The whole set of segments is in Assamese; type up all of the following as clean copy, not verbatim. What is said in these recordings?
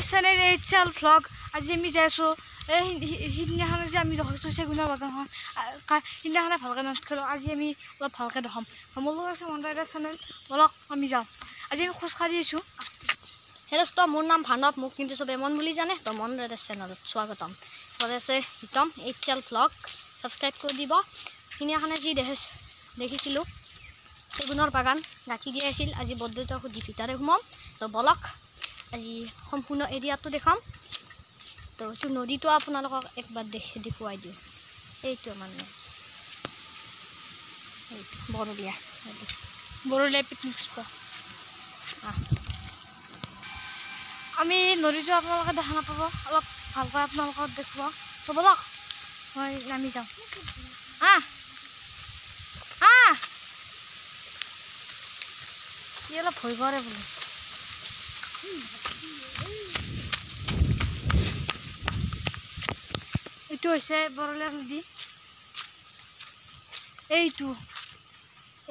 মাই চেনেল এইচএল ভ্লগ আজি আমি যাইছো এই সিদিনাখনে যে আমি দেখাইছো চেগুনৰ বাগানখন সিদিনাখনে ভালকৈ নাথাকিলোঁ আজি আমি অলপ ভালকৈ দেখাম মোৰ লগত আছে মন ৰাইডাৰ চেনেল বলক আমি যাওঁ আজি আমি খোজকাঢ়ি আছোঁ হেৰস্ত মোৰ নাম ভানৱ মোক কিন্তু চবে মন বুলি জানে তো মন ৰাইডাৰ চেনেলত স্বাগতম পৰে আছে হিতম এইচএল ভ্লগ সাবস্ক্ৰাইব কৰি দিব সিদিনাখনে যি দেখিছিলোঁ চেগুনৰ বাগান গাঁঠি দিয়া আছিল আজি বৰদেউতাক সুধি ভিতৰে সোমাম তো বলক আজি সম্পূৰ্ণ এৰিয়াটো দেখাম তো এইটো নদীটো আপোনালোকক একবাৰ দেখুৱাই দিওঁ এইটো মানে এইটো বৰলীয়া পিকনিক স্পট আমি নদীটো আপোনালোকে দেখা নাপাব অলপ ভালকৈ আপোনালোকক দেখুৱাওঁ তো বলক মই নামি যাওঁ ই অলপ ভয় কৰে বোলে এইটো হৈছে বৰলীয়া নদী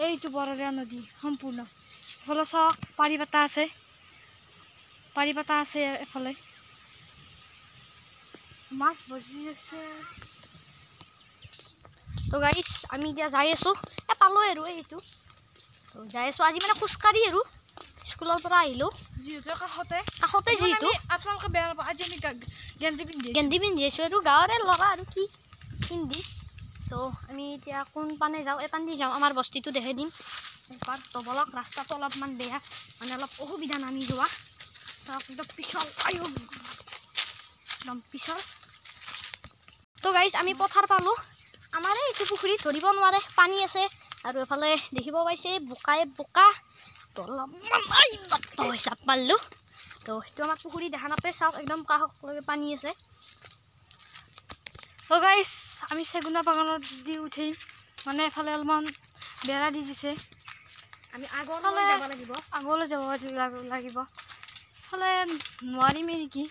এইটো বৰলীয়া নদী সম্পূৰ্ণ এফালে চাওক পাৰি পাতা আছে এফালে মাছ বজি আছে তো গাইজ আমি এতিয়া যাই আছোঁ পালোঁ আৰু এইটো তো যাই আছোঁ আজি মানে খোজকাঢ়ি আৰু স্কুলৰ পৰা আহিলোঁ যিহেতু কাষতে যিহেতু আপোনালোকে বেয়া নাপাব আজি আমি গেঞ্জি পিন্ধি আছোঁ আৰু গাঁৱৰে ল'ৰা আৰু কি পিন্ধি তো আমি এতিয়া কোন পানে যাওঁ এপান্দি যাওঁ আমাৰ বস্তিটো দেখাই দিম একবাৰ তো বলক ৰাস্তাটো অলপমান বেয়া মানে অলপ অসুবিধা নামি যোৱা চাওক একদম পিছল একদম পিছল তো গাইজ আমি পথাৰ পালোঁ আমাৰ এইটো পুখুৰীত ধৰিব নোৱাৰে পানী আছে আৰু এফালে দেখিব পাইছে বোকা তো অলপমান চাপ পালোঁ তো সেইটো আমাৰ পুখুৰী দেখা নাপায় চাওক একদম কাষলৈকে পানী আছে তো গাইজ আমি চেগুনৰ বাগানত দি উঠিম মানে এফালে অলপমান বেৰা দি দিছে আমি আগলৈ যাব লাগিব এফালে নোৱাৰিমেই নেকি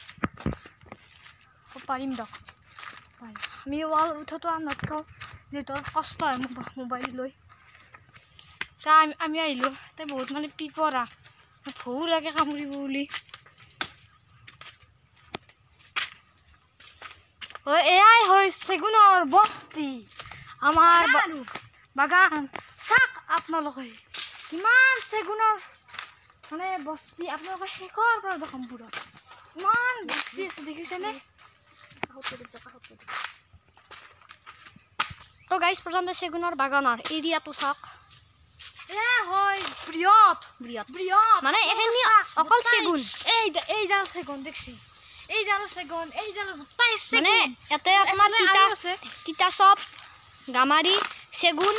পাৰিম দিয়ক আমি ৱাল উঠোঁতো নথওঁ যিহেতু কষ্ট হয় মোবাইল লৈ আমি আহিলোঁ তাই বহুত মানে পিপৰা ভয়ো লাগে কামুৰিব বুলি এয়াই হয় চেগুনৰ বস্তি আমাৰ বাগান চাওক আপোনালোকে কিমান চেগুনৰ মানে বস্তি আপোনালোকে শেষৰ পৰা দেখাম পুৰা ইমান বস্তি আছে দেখিছেনে তো গাইজ প্ৰথমতে চেগুনৰ বাগানৰ এৰিয়াটো চাওক হয় বৃহৎ মানে এইখিনি অকল চেগুন এইডাল চেগুন দেখছি এইডাল চেগুন এইডাল গোটাই মানে ইয়াতে আপোনাৰ তিতা চপ গামাৰি চেগুন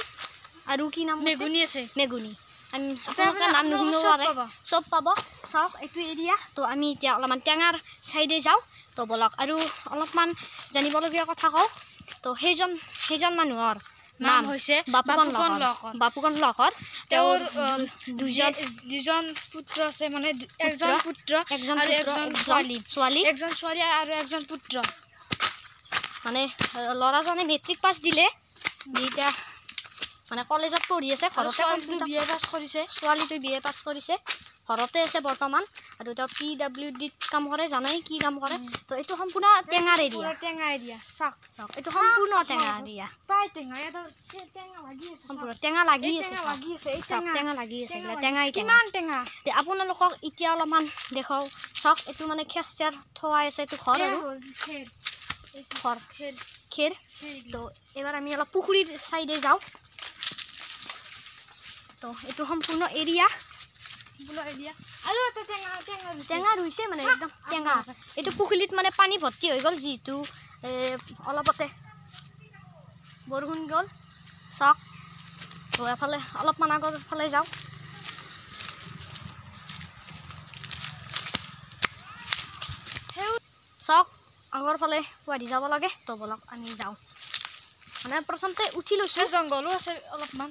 আৰু কি নাম মেগুনি আছে মেগুনি আমি আপোনালোকে নাম নুশুনিব পাৰে চব পাব চাওক এইটো এৰিয়া তো আমি এতিয়া অলপমান টেঙাৰ চাইডে যাওঁ তো বলক আৰু অলপমান জানিবলগীয়া কথা কওঁ তো সেইজন মানুহৰ নাম হৈছে বাপুকণ লহকৰ তেওঁৰ দুজন পুত্ৰ আছে মানে এজন পুত্ৰ আৰু এজন ছোৱালী আৰু এজন পুত্ৰ মানে ল'ৰাজনে মেট্ৰিক পাছ দিলে এতিয়া মানে কলেজত পঢ়ি আছে ঘৰতে BA পাছ কৰিছে ছোৱালীটো BA পাছ কৰিছে ঘৰতে আছে বৰ্তমান আৰু তেওঁ PWDত কাম কৰে জানাই কি কাম কৰে তো এইটো সম্পূৰ্ণ টেঙাৰ এৰিয়া চাওক এইটো সম্পূৰ্ণ টেঙা এৰিয়া সম্পূৰ্ণ টেঙা লাগি আছে আপোনালোকক এতিয়া অলপমান দেখাওঁ চাওক এইটো মানে খেৰ চেৰ থোৱাই আছে এইটো ঘৰ আৰু খেৰ তো এবাৰ আমি অলপ পুখুৰীৰ চাইডে যাওঁ তো এইটো সম্পূৰ্ণ এৰিয়া আৰু এটা টেঙা ৰুইছে মানে একদম টেঙা এইটো পুখুৰীত মানে পানী ভৰ্তি হৈ গ'ল যিহেতু অলপতে বৰষুণ গ'ল চাওক তো এফালে অলপমান আগৰ ফালে যাওঁ চাওক আগৰ ফালে পুৱাৰি যাব লাগে তো বলক আমি যাওঁ মানে প্ৰথমতে উঠি লৈছোঁ জংঘলো আছে অলপমান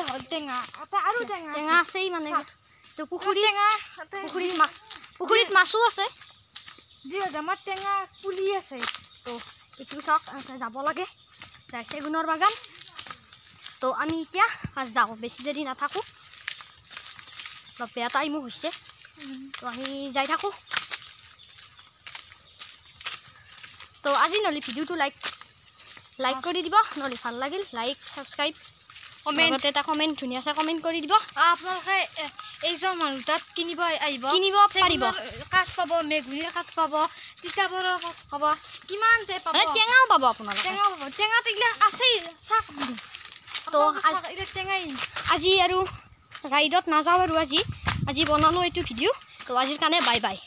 হ'ল টেঙা আছেই মানে তো পুখুৰীত মাছো আছে 2000 টেঙা পুলি আছে তো এইটো চাওক যাব লাগে যাই চেগুনৰ বাগান তো আমি এতিয়া যাওঁ বেছি দেৰি নাথাকোঁ অলপ বেয়া টাইমো হৈছে তো আমি যাই থাকোঁ তো আজি নহ'লে ভিডিঅ'টো লাইক কৰি দিব নহ'লে ভাল লাগিল লাইক ছাবস্ক্ৰাইব কমেণ্ট এটা কমেণ্ট ধুনীয়াছে কমেণ্ট কৰি দিব আপোনালোকে এইজন মানুহ তাত কিনিব পাৰিব কাঠ পাব মেগুনীৰ কাঠ পাব তিতাবৰৰ কাঠ পাব কিমান যে পাব টেঙাও পাব আপোনালোকে টেঙাত এইবিলাক আছেই চাওক তো টেঙাই আজি আৰু ৰাইডত নাযাওঁ আৰু আজি বনালোঁ এইটো ভিডিঅ' তো আজিৰ কাৰণে বাই বাই